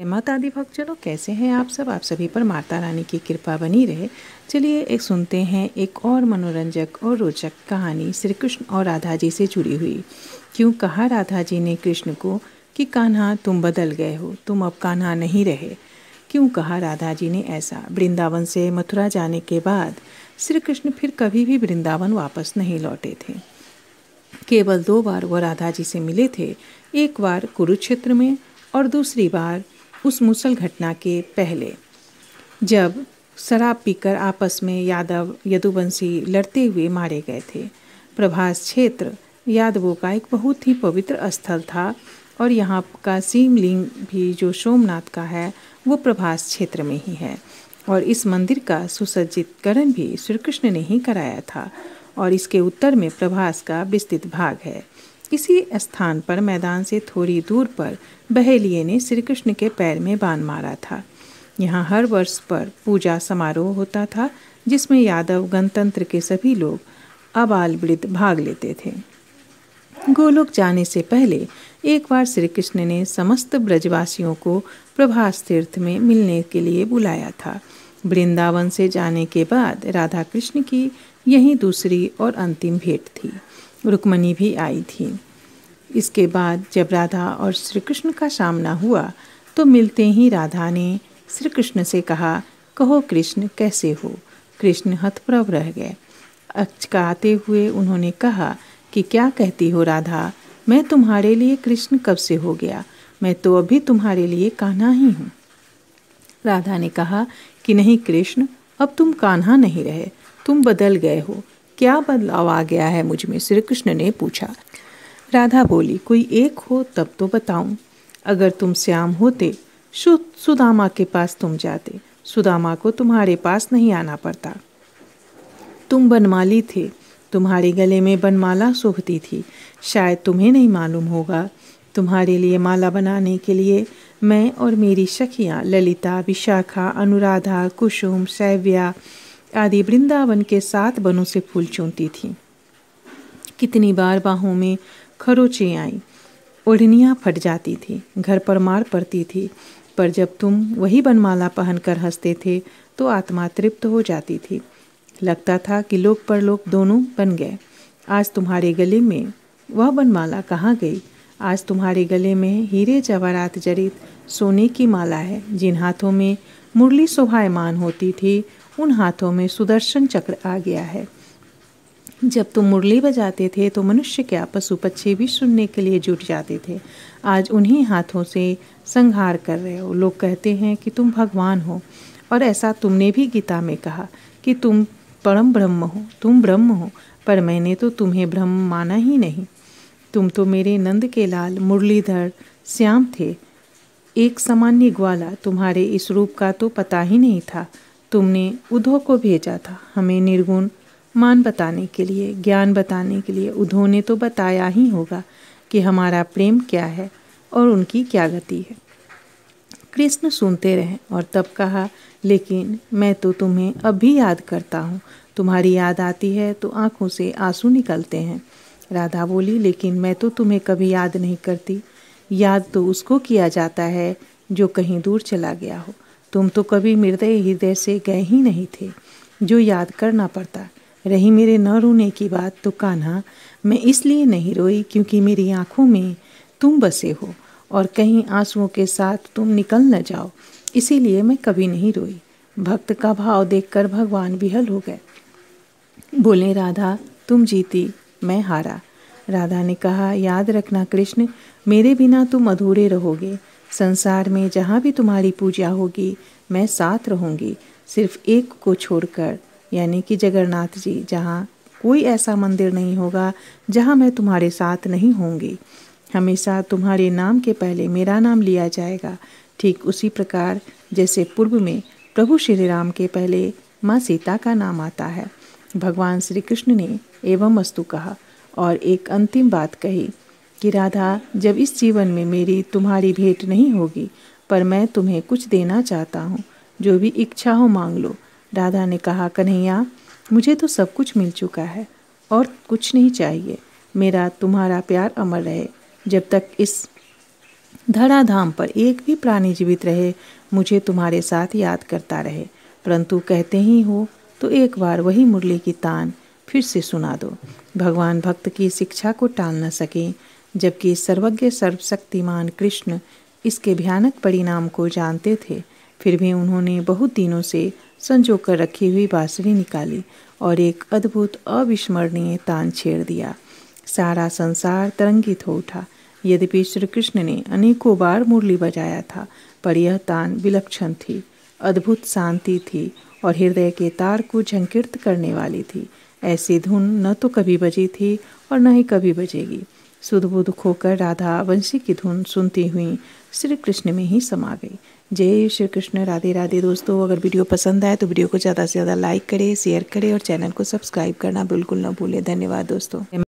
माता आदि भक्तजनों, कैसे हैं आप सब। आप सभी पर माता रानी की कृपा बनी रहे। चलिए एक सुनते हैं एक और मनोरंजक और रोचक कहानी श्री कृष्ण और राधा जी से जुड़ी हुई। क्यों कहा राधा जी ने कृष्ण को कि कान्हा तुम बदल गए हो, तुम अब कान्हा नहीं रहे। क्यों कहा राधा जी ने ऐसा। वृंदावन से मथुरा जाने के बाद श्री कृष्ण फिर कभी भी वृंदावन वापस नहीं लौटे थे। केवल 2 बार वो राधा जी से मिले थे, एक बार कुरुक्षेत्र में और दूसरी बार उस मुसल घटना के पहले, जब शराब पीकर आपस में यादव यदुवंशी लड़ते हुए मारे गए थे। प्रभास क्षेत्र यादवों का एक बहुत ही पवित्र स्थल था और यहाँ का शिवलिंग भी जो सोमनाथ का है वो प्रभास क्षेत्र में ही है। और इस मंदिर का सुसज्जितकरण भी श्री कृष्ण ने ही कराया था और इसके उत्तर में प्रभास का विस्तृत भाग है। इसी स्थान पर मैदान से थोड़ी दूर पर बहेलिये ने श्री कृष्ण के पैर में बाण मारा था। यहाँ हर वर्ष पर पूजा समारोह होता था जिसमें यादव गणतंत्र के सभी लोग आबाल वृद्ध भाग लेते थे। गोलोक जाने से पहले एक बार श्री कृष्ण ने समस्त ब्रजवासियों को प्रभास तीर्थ में मिलने के लिए बुलाया था। वृंदावन से जाने के बाद राधा कृष्ण की यही दूसरी और अंतिम भेंट थी। रुक्मणी भी आई थी। इसके बाद जब राधा और श्री कृष्ण का सामना हुआ तो मिलते ही राधा ने श्री कृष्ण से कहा, कहो कृष्ण कैसे हो। कृष्ण हतप्रभ रह गए। अचकाते हुए उन्होंने कहा कि क्या कहती हो राधा, मैं तुम्हारे लिए कृष्ण कब से हो गया, मैं तो अभी तुम्हारे लिए कान्हा ही हूँ। राधा ने कहा कि नहीं कृष्ण, अब तुम कान्हा नहीं रहे, तुम बदल गए हो। क्या बदलाव आ गया है मुझ में, श्री कृष्ण ने पूछा। राधा बोली, कोई एक हो तब तो बताऊं। अगर तुम श्याम होते सुदामा के पास तुम जाते, सुदामा को तुम्हारे पास नहीं आना पड़ता। तुम बनमाली थे, तुम्हारे गले में बनमाला शोभती थी, शायद तुम्हें नहीं मालूम होगा। तुम्हारे लिए माला बनाने के लिए मैं और मेरी सखियाँ ललिता, विशाखा, अनुराधा, कुसुम, शैव्या आदि वृंदावन के 7 बनों से फूल चुनती थीं। कितनी बार बाहों में खरोंचें आई, ओढ़नियाँ फट जाती थी, घर पर मार पड़ती थी, पर जब तुम वही बनमाला पहनकर हंसते थे तो आत्मा तृप्त हो जाती थी। लगता था कि लोक परलोक दोनों बन गए। आज तुम्हारे गले में वह बनमाला कहाँ गई। आज तुम्हारे गले में हीरे जवाहरात जड़ित सोने की माला है। जिन हाथों में मुरली शोभायमान होती थी उन हाथों में सुदर्शन चक्र आ गया है। जब तुम मुरली बजाते थे तो मनुष्य क्या पशु पक्षी भी सुनने के लिए जुट जाते थे। आज उन्हीं हाथों से संहार कर रहे हो। लोग कहते हैं कि तुम भगवान हो और ऐसा तुमने भी गीता में कहा कि तुम परम ब्रह्म हो, तुम ब्रह्म हो, पर मैंने तो तुम्हें ब्रह्म माना ही नहीं। तुम तो मेरे नंद के लाल मुरलीधर श्याम थे, एक सामान्य ग्वाला। तुम्हारे इस रूप का तो पता ही नहीं था। तुमने उद्धव को भेजा था हमें निर्गुण मान बताने के लिए, ज्ञान बताने के लिए। उद्धव ने तो बताया ही होगा कि हमारा प्रेम क्या है और उनकी क्या गति है। कृष्ण सुनते रहे और तब कहा, लेकिन मैं तो तुम्हें अब भी याद करता हूँ। तुम्हारी याद आती है तो आंखों से आंसू निकलते हैं। राधा बोली, लेकिन मैं तो तुम्हें कभी याद नहीं करती। याद तो उसको किया जाता है जो कहीं दूर चला गया हो। तुम तो कभी मेरे हृदय से गए ही नहीं थे जो याद करना पड़ता। रही मेरे न रोने की बात, तो कान्हा मैं इसलिए नहीं रोई क्योंकि मेरी आंखों में तुम बसे हो और कहीं आंसुओं के साथ तुम निकल न जाओ, इसीलिए मैं कभी नहीं रोई। भक्त का भाव देखकर भगवान विहल हो गए। बोले, राधा तुम जीती, मैं हारा। राधा ने कहा, याद रखना कृष्ण, मेरे बिना तुम अधूरे रहोगे। संसार में जहाँ भी तुम्हारी पूजा होगी मैं साथ रहूँगी, सिर्फ एक को छोड़कर, यानी कि जगन्नाथ जी। जहाँ कोई ऐसा मंदिर नहीं होगा जहाँ मैं तुम्हारे साथ नहीं होंगी। हमेशा तुम्हारे नाम के पहले मेरा नाम लिया जाएगा, ठीक उसी प्रकार जैसे पूर्व में प्रभु श्री राम के पहले माँ सीता का नाम आता है। भगवान श्री कृष्ण ने एवं अस्तु कहा और एक अंतिम बात कही कि राधा, जब इस जीवन में मेरी तुम्हारी भेंट नहीं होगी, पर मैं तुम्हें कुछ देना चाहता हूँ, जो भी इच्छा हो मांग लो। राधा ने कहा, कन्हैया मुझे तो सब कुछ मिल चुका है और कुछ नहीं चाहिए। मेरा तुम्हारा प्यार अमर रहे। जब तक इस धराधाम पर एक भी प्राणी जीवित रहे मुझे तुम्हारे साथ याद करता रहे, परंतु कहते ही हो तो एक बार वही मुरली की तान फिर से सुना दो। भगवान भक्त की शिक्षा को टाल न सके, जबकि सर्वज्ञ सर्वशक्तिमान कृष्ण इसके भयानक परिणाम को जानते थे। फिर भी उन्होंने बहुत दिनों से संजो कर रखी हुई बांसुरी निकाली और एक अद्भुत अविस्मरणीय तान छेड़ दिया। सारा संसार तरंगित हो उठा। यद्यपि श्री कृष्ण ने अनेकों बार मुरली बजाया था, पर यह तान विलक्षण थी, अद्भुत शांति थी और हृदय के तार को झंकृत करने वाली थी। ऐसी धुन न तो कभी बजी थी और न ही कभी बजेगी। सुध बुध खोकर राधा वंशी की धुन सुनती हुई श्री कृष्ण में ही समा गई। जय श्री कृष्ण। राधे राधे दोस्तों। अगर वीडियो पसंद आए तो वीडियो को ज़्यादा से ज़्यादा लाइक करें, शेयर करें और चैनल को सब्सक्राइब करना बिल्कुल न भूलें। धन्यवाद दोस्तों।